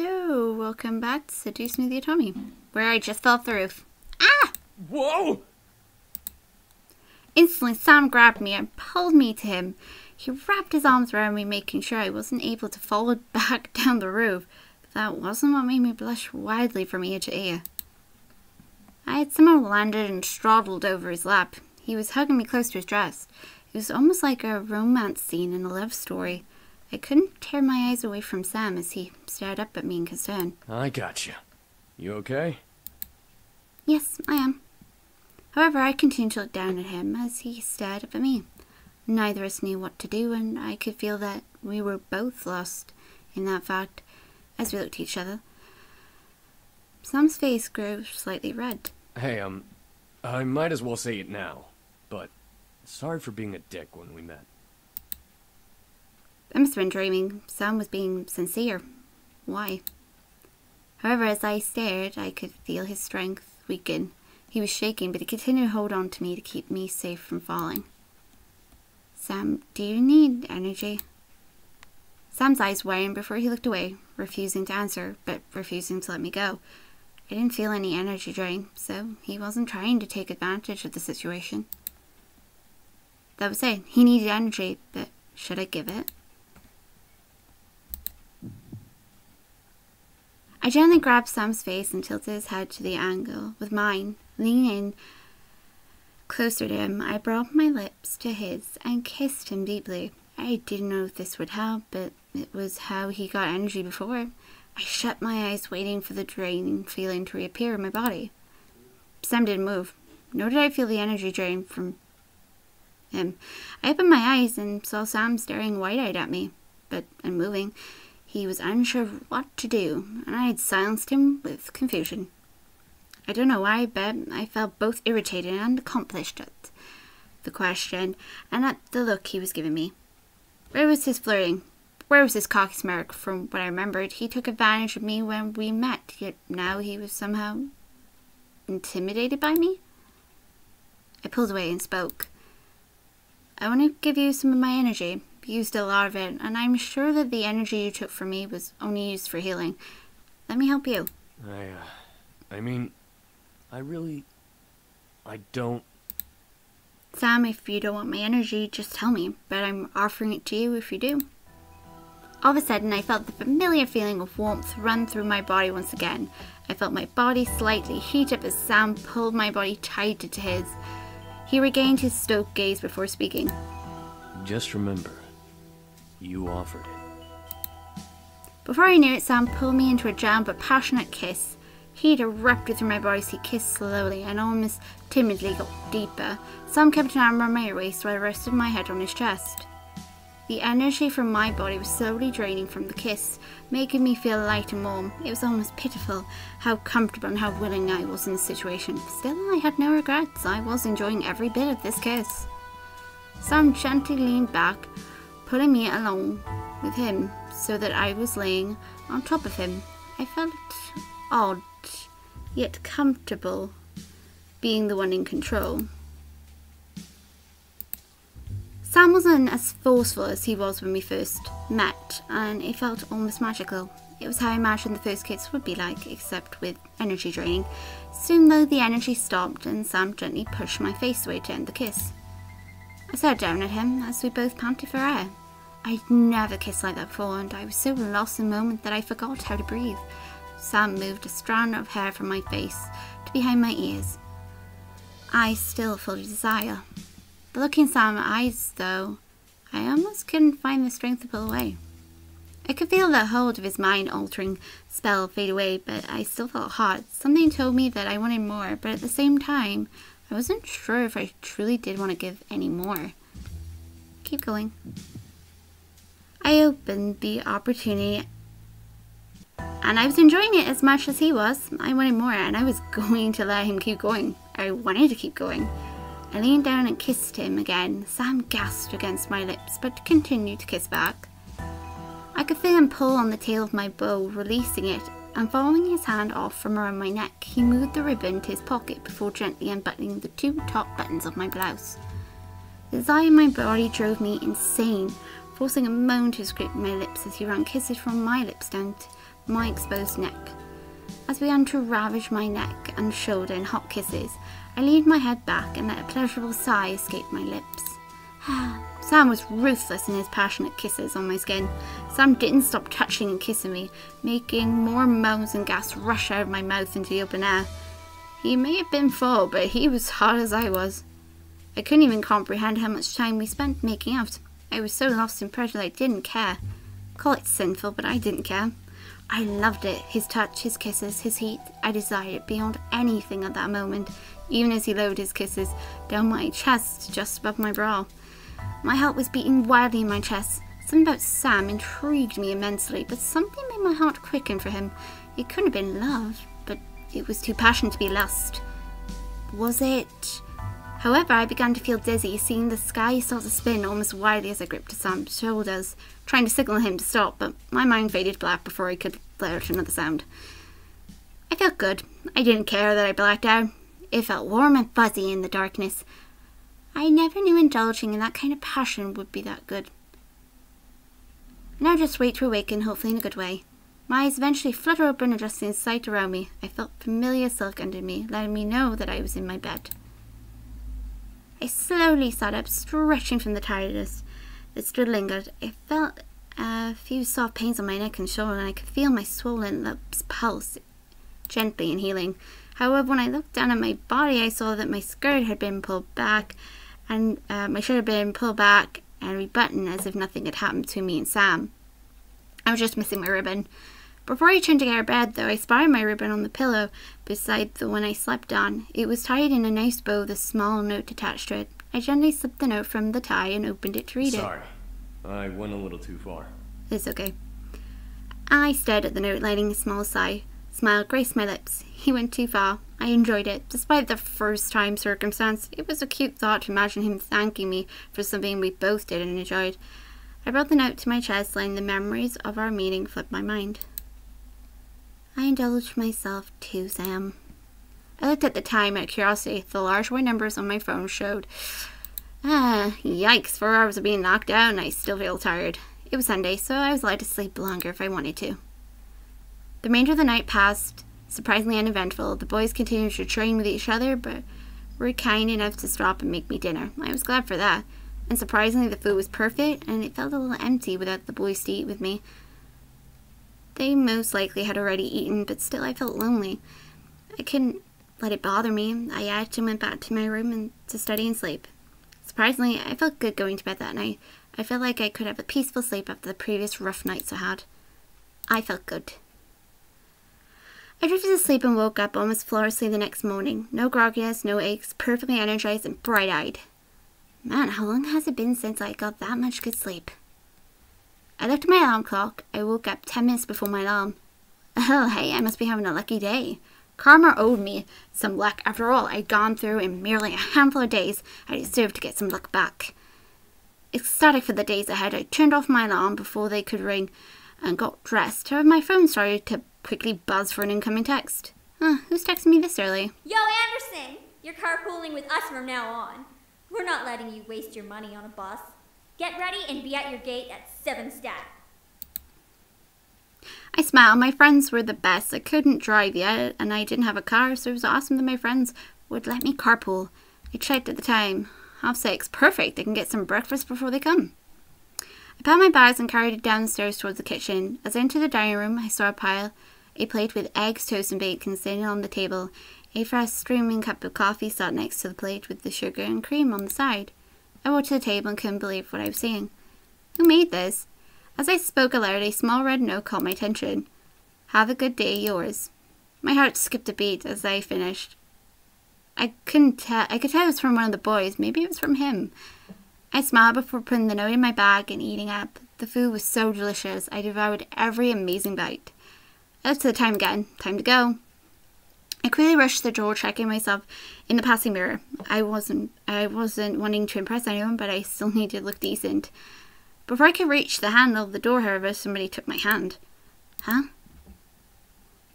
So, welcome back to Seduce the Otome, where I just fell off the roof. Ah! Whoa! Instantly, Sam grabbed me and pulled me to him. He wrapped his arms around me, making sure I wasn't able to fall back down the roof. But that wasn't what made me blush wildly from ear to ear. I had somehow landed and straddled over his lap. He was hugging me close to his chest. It was almost like a romance scene in a love story. I couldn't tear my eyes away from Sam as he stared up at me in concern. I gotcha. You okay? Yes, I am. However, I continued to look down at him as he stared up at me. Neither of us knew what to do, and I could feel that we were both lost in that fact as we looked at each other. Sam's face grew slightly red. Hey, I might as well say it now, but sorry for being a dick when we met. I must have been dreaming. Sam was being sincere. Why? However, as I stared, I could feel his strength weaken. He was shaking, but he continued to hold on to me to keep me safe from falling. Sam, do you need energy? Sam's eyes widened before he looked away, refusing to answer, but refusing to let me go. I didn't feel any energy drain, so he wasn't trying to take advantage of the situation. That was it. He needed energy, but should I give it? I gently grabbed Sam's face and tilted his head to the angle with mine. Leaning closer to him, I brought my lips to his and kissed him deeply. I didn't know if this would help, but it was how he got energy before. I shut my eyes, waiting for the draining feeling to reappear in my body. Sam didn't move, nor did I feel the energy drain from him. I opened my eyes and saw Sam staring wide-eyed at me, but unmoving. He was unsure of what to do, and I had silenced him with confusion. I don't know why, but I felt both irritated and accomplished at the question, and at the look he was giving me. Where was his flirting? Where was his cocky smirk? From what I remembered, he took advantage of me when we met, yet now he was somehow intimidated by me? I pulled away and spoke. I want to give you some of my energy. Used a lot of it, and I'm sure that the energy you took from me was only used for healing. Let me help you. I don't... Sam, if you don't want my energy, just tell me, but I'm offering it to you if you do. All of a sudden, I felt the familiar feeling of warmth run through my body once again. I felt my body slightly heat up as Sam pulled my body tighter to his. He regained his stoic gaze before speaking. Just remember, you offered it. Before I knew it, Sam pulled me into a jam but passionate kiss. Heat erupted through my body as he kissed slowly and almost timidly got deeper. Sam kept an arm around my waist while I rested my head on his chest. The energy from my body was slowly draining from the kiss, making me feel light and warm. It was almost pitiful how comfortable and how willing I was in the situation. Still, I had no regrets. I was enjoying every bit of this kiss. Sam gently leaned back, pulling me along with him so that I was laying on top of him. I felt odd, yet comfortable, being the one in control. Sam wasn't as forceful as he was when we first met, and it felt almost magical. It was how I imagined the first kiss would be like, except with energy draining. Soon though, the energy stopped and Sam gently pushed my face away to end the kiss. I stared down at him as we both panted for air. I'd never kissed like that before, and I was so lost in the moment that I forgot how to breathe. Sam moved a strand of hair from my face to behind my ears. I still full of desire. The look in Sam's eyes, though, I almost couldn't find the strength to pull away. I could feel the hold of his mind-altering spell fade away, but I still felt hot. Something told me that I wanted more, but at the same time, I wasn't sure if I truly did want to give any more. Keep going. I opened the opportunity, and I was enjoying it as much as he was. I wanted more, and I was going to let him keep going. I wanted to keep going. I leaned down and kissed him again. Sam gasped against my lips, but continued to kiss back. I could feel him pull on the tail of my bow, releasing it, and following his hand off from around my neck, he moved the ribbon to his pocket before gently unbuttoning the 2 top buttons of my blouse. The desire in my body drove me insane, forcing a moan to escape my lips as he ran kisses from my lips down my exposed neck. As we began to ravage my neck and shoulder in hot kisses, I leaned my head back and let a pleasurable sigh escape my lips. Sam was ruthless in his passionate kisses on my skin. Sam didn't stop touching and kissing me, making more moans and gasps rush out of my mouth into the open air. He may have been full, but he was hot as I was. I couldn't even comprehend how much time we spent making out. I was so lost in pleasure that I didn't care. Call it sinful, but I didn't care. I loved it. His touch, his kisses, his heat. I desired it beyond anything at that moment, even as he lowered his kisses down my chest just above my bra. My heart was beating wildly in my chest. Something about Sam intrigued me immensely, but something made my heart quicken for him. It couldn't have been love, but it was too passionate to be lust. Was it? However, I began to feel dizzy, seeing the sky start to spin almost wildly as I gripped Sam's shoulders, trying to signal him to stop, but my mind faded black before I could let out another sound. I felt good. I didn't care that I blacked out. It felt warm and fuzzy in the darkness. I never knew indulging in that kind of passion would be that good. Now just wait to awaken, hopefully in a good way. My eyes eventually flutter open, adjusting the sight around me. I felt familiar silk under me, letting me know that I was in my bed. I slowly sat up, stretching from the tiredness that still lingered. I felt a few soft pains on my neck and shoulder, and I could feel my swollen lips pulse gently and healing. However, when I looked down at my body, I saw that my skirt had been pulled back, and my shirt had been pulled back and rebuttoned as if nothing had happened between me and Sam. I was just missing my ribbon. Before I turned to get out of bed, though, I spotted my ribbon on the pillow beside the one I slept on. It was tied in a nice bow with a small note attached to it. I gently slipped the note from the tie and opened it to read it. Sorry, I went a little too far. It's okay. I stared at the note, letting a small sigh. Smile graced my lips. He went too far. I enjoyed it. Despite the first-time circumstance, it was a cute thought to imagine him thanking me for something we both did and enjoyed. I brought the note to my chest, letting the memories of our meeting flip my mind. I indulged myself too, Sam. I looked at the time out of curiosity. The large white numbers on my phone showed. Yikes, 4 hours of being knocked out and I still feel tired. It was Sunday, so I was allowed to sleep longer if I wanted to. The remainder of the night passed surprisingly uneventful. The boys continued to train with each other, but were kind enough to stop and make me dinner. I was glad for that, and surprisingly the food was perfect, and it felt a little empty without the boys to eat with me. They most likely had already eaten, but still I felt lonely. I couldn't let it bother me. I ate and went back to my room and to study and sleep. Surprisingly, I felt good going to bed that night. I felt like I could have a peaceful sleep after the previous rough nights I had. I felt good. I drifted to sleep and woke up almost flawlessly the next morning. No grogginess, no aches, perfectly energized and bright-eyed. Man, how long has it been since I got that much good sleep? I looked at my alarm clock. I woke up 10 minutes before my alarm. Oh, hey, I must be having a lucky day. Karma owed me some luck. After all I'd gone through in merely a handful of days, I deserved to get some luck back. Ecstatic for the days ahead, I turned off my alarm before they could ring and got dressed. However, my phone started to quickly buzz for an incoming text. Who's texting me this early? Yo, Anderson! You're carpooling with us from now on. We're not letting you waste your money on a bus. Get ready and be at your gate at 7 stat. I smiled. My friends were the best. I couldn't drive yet, and I didn't have a car, so it was awesome that my friends would let me carpool. I checked at the time. 6:30. Perfect. I can get some breakfast before they come. I packed my bags and carried it downstairs towards the kitchen. As I entered the dining room, I saw a plate with eggs, toast, and bacon sitting on the table. A fresh steaming cup of coffee sat next to the plate with the sugar and cream on the side. I walked to the table and couldn't believe what I was seeing. Who made this? As I spoke aloud, a small red note caught my attention. Have a good day, yours. My heart skipped a beat as I finished. I could tell it was from one of the boys. Maybe it was from him. I smiled before putting the note in my bag and eating up. The food was so delicious. I devoured every amazing bite. I looked at the time again. Time to go. I quickly rushed to the drawer, checking myself in the passing mirror. I wasn't wanting to impress anyone, but I still needed to look decent. Before I could reach the handle of the door, however, somebody took my hand. Huh?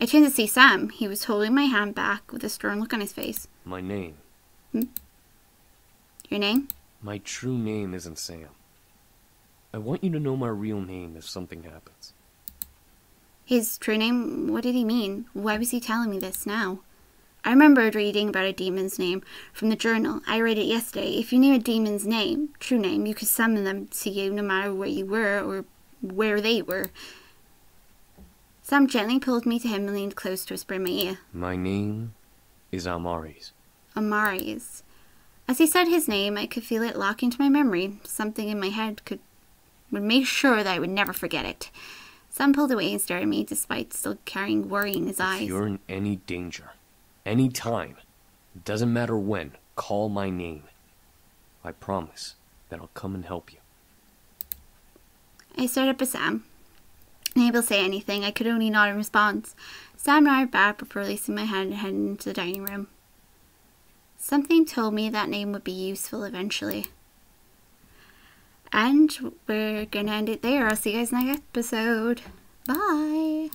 I turned to see Sam. He was holding my hand back with a stern look on his face. My name. Your name? My true name isn't Sam. I want you to know my real name if something happens. His true name? What did he mean? Why was he telling me this now? I remembered reading about a demon's name from the journal. I read it yesterday. If you knew a demon's name, true name, you could summon them to you no matter where you were or where they were. Sam gently pulled me to him and leaned close to whisper in my ear. My name is Amaris. Amaris. As he said his name, I could feel it lock into my memory. Something in my head would make sure that I would never forget it. Sam pulled away and stared at me, despite still carrying worry in his eyes. If you're in any danger, any time, it doesn't matter when, call my name. I promise that I'll come and help you. I stared up at Sam. Unable to say anything, I could only nod in response. Sam nodded back before releasing my hand and heading into the dining room. Something told me that name would be useful eventually. And we're gonna end it there. I'll see you guys next episode. Bye!